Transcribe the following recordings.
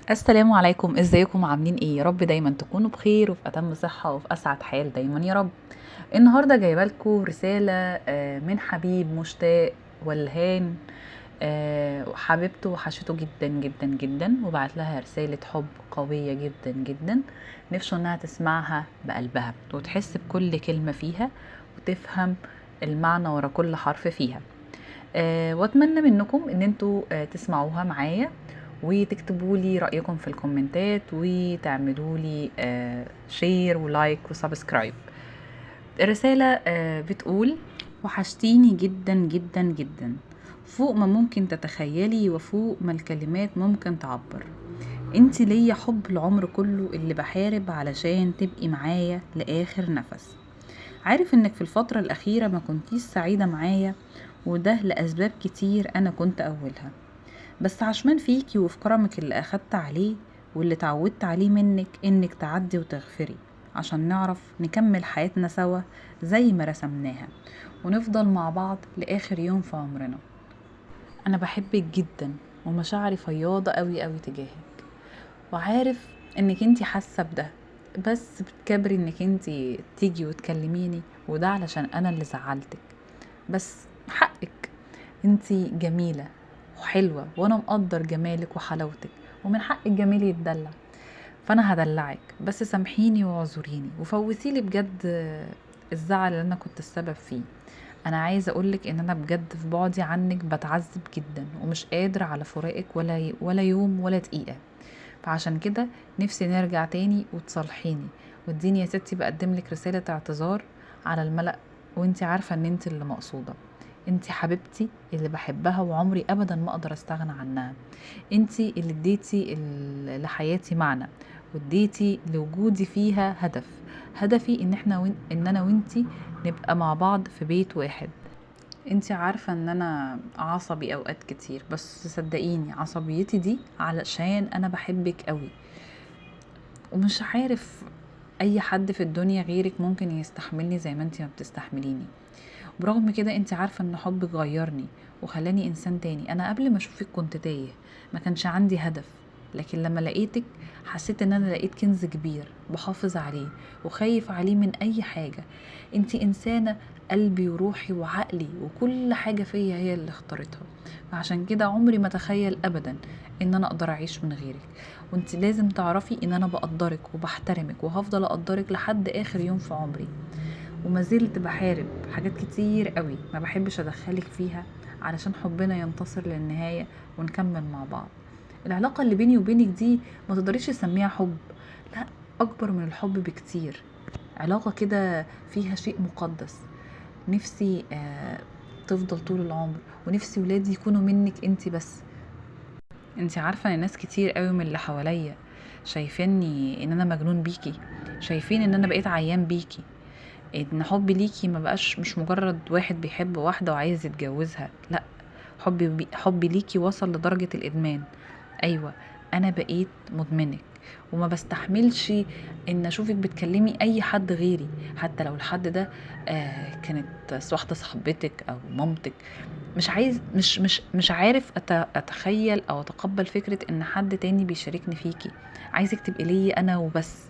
السلام عليكم، ازيكم عاملين ايه؟ يا رب دايما تكونوا بخير وفي اتم صحة وفي اسعد حال دايما يا رب. النهارده جايبه لكم رسالة من حبيب مشتاق والهان. حبيبته وحشته جدا جدا جدا، وبعت لها رسالة حب قوية جدا جدا. نفسه انها تسمعها بقلبها وتحس بكل كلمة فيها وتفهم المعنى ورا كل حرف فيها. واتمنى منكم ان انتوا تسمعوها معايا وتكتبوا لي رأيكم في الكومنتات وتعملوا لي شير ولايك وسبسكرايب. الرسالة بتقول: وحشتيني جدا جدا جدا، فوق ما ممكن تتخيلي وفوق ما الكلمات ممكن تعبر. انتي ليا حب العمر كله اللي بحارب علشان تبقي معايا لآخر نفس. عارف انك في الفترة الأخيرة ما كنتيش سعيدة معايا، وده لأسباب كتير أنا كنت أولها، بس عشمان فيكي وفي كرمك اللي أخدت عليه واللي تعودت عليه منك إنك تعدي وتغفري عشان نعرف نكمل حياتنا سوا زي ما رسمناها ونفضل مع بعض لآخر يوم في عمرنا. أنا بحبك جدا ومشاعري فياضة قوي قوي تجاهك، وعارف إنك انتي حاسة بده، بس بتكبري إنك انتي تيجي وتكلميني، وده علشان أنا اللي زعلتك. بس حقك، انتي جميلة وحلوة وانا مقدر جمالك وحلاوتك، ومن حق الجميل يتدلع. فانا هدلعك، بس سامحيني واعذريني وفوتيلي بجد الزعل اللي انا كنت السبب فيه. انا عايزه اقولك ان انا بجد في بعدي عنك بتعذب جدا ومش قادره على فراقك ولا يوم ولا دقيقه. فعشان كده نفسي نرجع تاني وتصالحيني، واديني يا ستي بقدملك رساله اعتذار على الملأ، وانتي عارفه ان انتي اللي مقصوده. انتي حبيبتي اللي بحبها وعمري ابدا ما اقدر استغنى عنها. انتي اللي اديتي لحياتي معنى، واديتي لوجودي فيها هدف. هدفي ان انا وانتي نبقى مع بعض في بيت واحد. انتي عارفة ان انا عصبي اوقات كتير، بس صدقيني عصبيتي دي علشان انا بحبك قوي، ومش عارف اي حد في الدنيا غيرك ممكن يستحملني زي ما انتي ما بتستحمليني. برغم كده انت عارفة ان حبك غيرني وخلاني انسان تاني. انا قبل ما اشوفك كنت تايه، ما كانش عندي هدف، لكن لما لقيتك حسيت ان انا لقيت كنز كبير بحافظ عليه وخايف عليه من اي حاجة. انت انسانة قلبي وروحي وعقلي وكل حاجة فيا هي اللي اختارتها، فعشان كده عمري ما تخيل ابدا ان انا اقدر اعيش من غيرك. وانت لازم تعرفي ان انا بقدرك وبحترمك وهفضل اقدرك لحد اخر يوم في عمري. وما زلت بحارب حاجات كتير قوي ما بحبش ادخلك فيها علشان حبنا ينتصر للنهاية ونكمل مع بعض. العلاقة اللي بيني وبينك دي ما تقدريش تسميها حب، لا، اكبر من الحب بكتير. علاقة كده فيها شيء مقدس. نفسي تفضل طول العمر، ونفسي ولادي يكونوا منك انتي بس. انتي عارفة ان ناس كتير قوي من اللي حواليا شايفيني ان انا مجنون بيكي، شايفين ان انا بقيت عيان بيكي، ان حبي ليكي ما بقاش مش مجرد واحد بيحب واحدة وعايز يتجوزها، لا، حبي ليكي وصل لدرجة الادمان. ايوه، انا بقيت مدمنك، وما بستحملش ان اشوفك بتكلمي اي حد غيري، حتى لو الحد ده كانت واحدة صاحبتك او مامتك. مش عايز مش عارف اتخيل او اتقبل فكرة ان حد تاني بيشاركني فيكي. عايزك تبقي ليا انا وبس.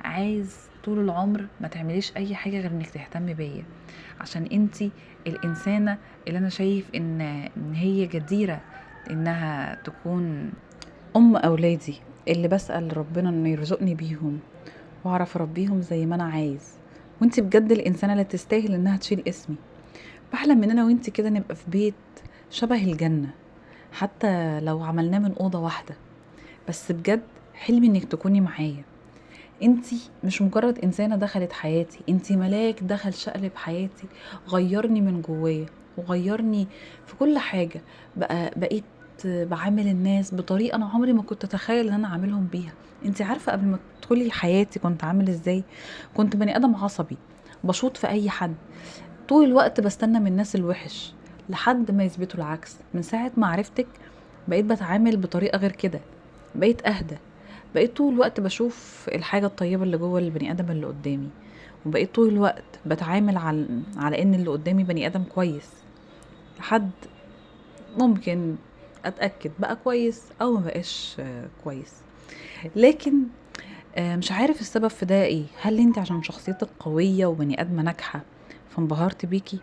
عايز طول العمر ما تعمليش اي حاجة غير انك تهتمي بيا، عشان انتي الانسانة اللي انا شايف ان هي جديرة انها تكون ام اولادي، اللي بسأل ربنا انه يرزقني بيهم واعرف اربيهم زي ما انا عايز. وانتي بجد الانسانة اللي تستاهل انها تشيل اسمي. بحلم ان انا وانتي كده نبقى في بيت شبه الجنة، حتى لو عملناه من اوضة واحدة. بس بجد حلمي انك تكوني معايا. انتي مش مجرد انسانة دخلت حياتي، انتي ملاك دخل شقلب حياتي، غيرني من جوايا وغيرني في كل حاجة. بقيت بعامل الناس بطريقة انا عمري ما كنت اتخيل ان انا اعاملهم بيها. انتي عارفة قبل ما تدخلي حياتي كنت عامل ازاي؟ كنت بني ادم عصبي، بشوط في اي حد، طول الوقت بستنى من الناس الوحش لحد ما يثبتوا العكس. من ساعة ما عرفتك بقيت بتعامل بطريقة غير كده، بقيت اهدى، بقيت طول الوقت بشوف الحاجة الطيبة اللي جوه البني ادم اللي قدامي، وبقيت طول الوقت بتعامل على ان اللي قدامي بني ادم كويس، لحد ممكن اتأكد بقى كويس او ما بقاش كويس. لكن مش عارف السبب في ده ايه. هل انت عشان شخصيتك قوية وبني ادمة ناجحة فانبهرت بيكي؟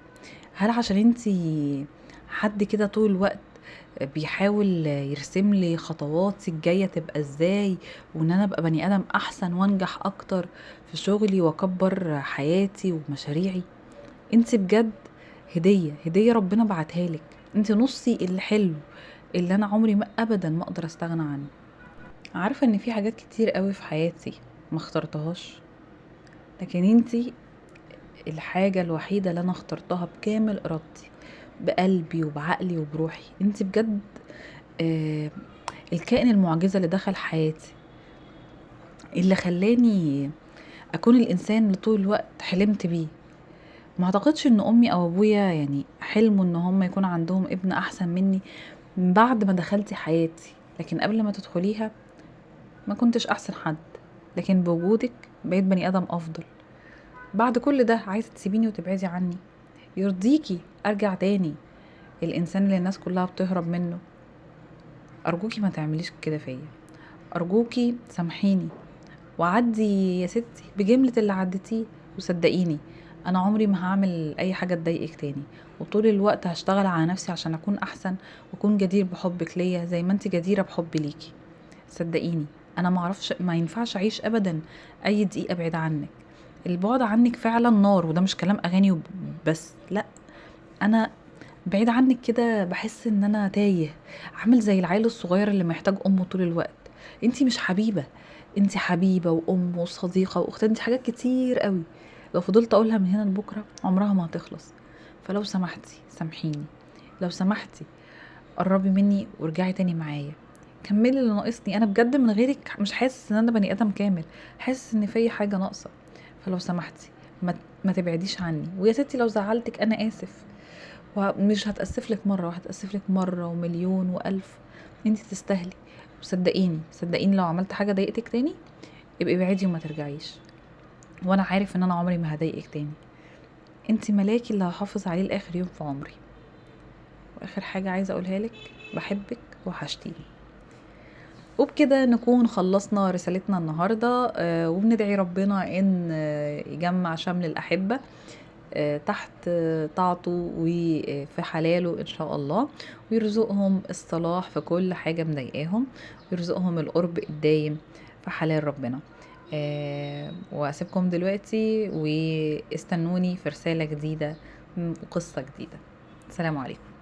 هل عشان انت حد كده طول الوقت بيحاول يرسم لي خطواتي الجاية تبقى ازاي، وان انا ابقى بني ادم احسن وانجح اكتر في شغلي واكبر حياتي ومشاريعي؟ انت بجد هدية ربنا بعتها لك. انت نصي الحلو اللي انا عمري ما ابدا ما اقدر استغنى عنه. عارفة ان في حاجات كتير قوي في حياتي ما اخترتهاش، لكن انتي الحاجة الوحيدة اللي انا اخترتها بكامل ارادتي، بقلبي وبعقلي وبروحي. انتي بجد آه الكائن المعجزة اللي دخل حياتي، اللي خلاني اكون الانسان اللي طول الوقت حلمت بيه. ما اعتقدش ان امي او ابويا يعني حلموا ان هم يكون عندهم ابن احسن مني من بعد ما دخلتي حياتي، لكن قبل ما تدخليها ما كنتش احسن حد، لكن بوجودك بقيت بني ادم افضل. بعد كل ده عايزة تسيبيني وتبعدي عني؟ يرضيكي ارجع تاني الانسان اللي الناس كلها بتهرب منه؟ ارجوكي ما تعمليش كده فيا، ارجوكي سامحيني وعدي يا ستي بجملة اللي عديتيه. وصدقيني انا عمري ما هعمل اي حاجة تضايقك تاني، وطول الوقت هشتغل على نفسي عشان اكون احسن واكون جدير بحبك ليا زي ما انت جديرة بحبي ليكي. صدقيني انا معرفش، ما ينفعش اعيش ابدا اي دقيقة بعيد عنك. البعد عنك فعلا نار، وده مش كلام اغاني بس، لا، انا بعيد عنك كده بحس ان انا تايه، عامل زي العيل الصغير اللي محتاج امه طول الوقت. انتي مش حبيبة، انتي حبيبة وام وصديقة واخت، انتي حاجات كتير قوي. لو فضلت اقولها من هنا لبكرة عمرها ما هتخلص. فلو سمحتي سامحيني، لو سمحتي قربي مني وارجعي تاني معايا، كملي اللي ناقصني. انا بجد من غيرك مش حاسس ان انا بني ادم كامل، حاسس ان في حاجه ناقصه. فلو سمحتي ما تبعديش عني. ويا ستي لو زعلتك انا اسف، ومش هتاسف لك مره، وهتاسف لك مره ومليون والف. انتي تستاهلي. وصدقيني صدقيني لو عملت حاجه ضايقتك تاني ابقي ابعدي وما ترجعيش، وانا عارف ان انا عمري ما هضايقك تاني. انتي ملاكي اللي هحافظ عليه لاخر يوم في عمري. واخر حاجه عايزه اقولها لك، بحبك وحشتيني. وبكده نكون خلصنا رسالتنا النهاردة، وبندعي ربنا ان يجمع شمل الأحبة تحت طاعته وفي حلاله إن شاء الله، ويرزقهم الصلاح في كل حاجة مضايقاهم، ويرزقهم القرب الدايم في حلال ربنا. وأسيبكم دلوقتي واستنوني في رسالة جديدة وقصة جديدة. السلام عليكم.